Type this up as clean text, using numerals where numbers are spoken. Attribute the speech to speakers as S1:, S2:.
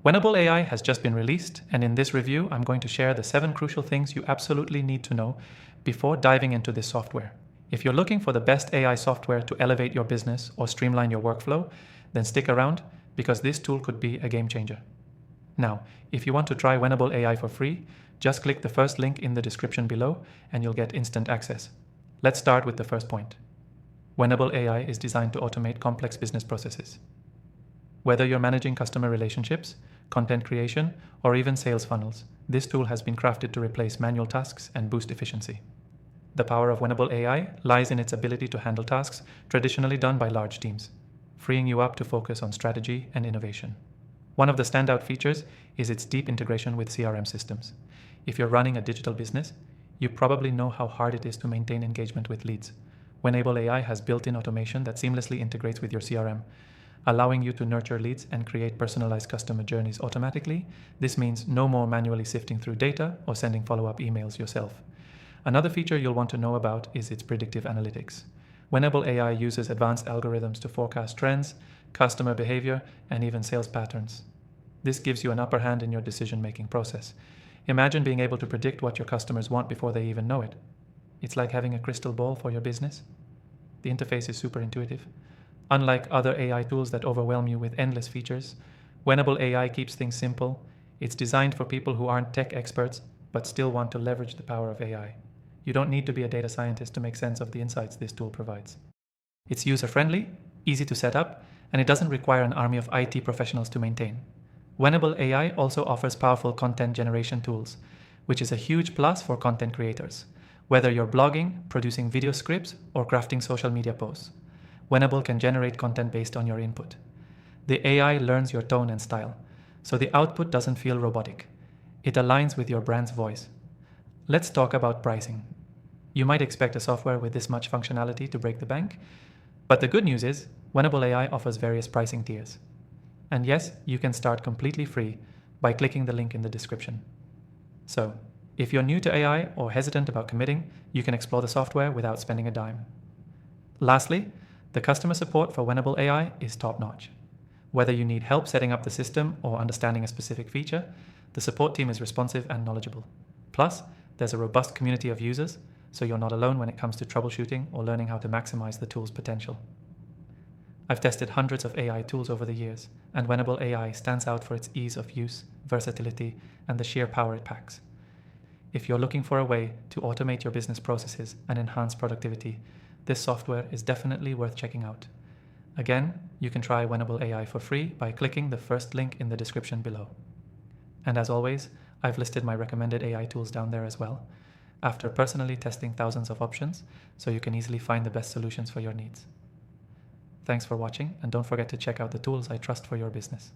S1: Whenable AI has just been released, and in this review, I'm going to share the 7 crucial things you absolutely need to know before diving into this software. If you're looking for the best AI software to elevate your business or streamline your workflow, then stick around because this tool could be a game changer. Now, if you want to try Whenable AI for free, just click the first link in the description below and you'll get instant access. Let's start with the first point. Whenable AI is designed to automate complex business processes. Whether you're managing customer relationships, content creation, or even sales funnels, this tool has been crafted to replace manual tasks and boost efficiency. The power of Whenable AI lies in its ability to handle tasks traditionally done by large teams, freeing you up to focus on strategy and innovation. One of the standout features is its deep integration with CRM systems. If you're running a digital business, you probably know how hard it is to maintain engagement with leads. Whenable AI has built-in automation that seamlessly integrates with your CRM, allowing you to nurture leads and create personalized customer journeys automatically. This means no more manually sifting through data or sending follow-up emails yourself. Another feature you'll want to know about is its predictive analytics. Whenable AI uses advanced algorithms to forecast trends, customer behavior, and even sales patterns. This gives you an upper hand in your decision-making process. Imagine being able to predict what your customers want before they even know it. It's like having a crystal ball for your business. The interface is super intuitive. Unlike other AI tools that overwhelm you with endless features, Whenable AI keeps things simple. It's designed for people who aren't tech experts but still want to leverage the power of AI. You don't need to be a data scientist to make sense of the insights this tool provides. It's user-friendly, easy to set up, and it doesn't require an army of IT professionals to maintain. Whenable AI also offers powerful content generation tools, which is a huge plus for content creators. Whether you're blogging, producing video scripts, or crafting social media posts, Whenable can generate content based on your input. The AI learns your tone and style, so the output doesn't feel robotic. It aligns with your brand's voice. Let's talk about pricing. You might expect a software with this much functionality to break the bank, but the good news is Whenable AI offers various pricing tiers. And yes, you can start completely free by clicking the link in the description. So, if you're new to AI or hesitant about committing, you can explore the software without spending a dime. Lastly, the customer support for Whenable AI is top-notch. Whether you need help setting up the system or understanding a specific feature, the support team is responsive and knowledgeable. Plus, there's a robust community of users, so you're not alone when it comes to troubleshooting or learning how to maximize the tool's potential. I've tested hundreds of AI tools over the years, and Whenable AI stands out for its ease of use, versatility, and the sheer power it packs. If you're looking for a way to automate your business processes and enhance productivity, this software is definitely worth checking out. Again, you can try Whenable AI for free by clicking the first link in the description below. And as always, I've listed my recommended AI tools down there as well, after personally testing thousands of options, so you can easily find the best solutions for your needs. Thanks for watching, and don't forget to check out the tools I trust for your business.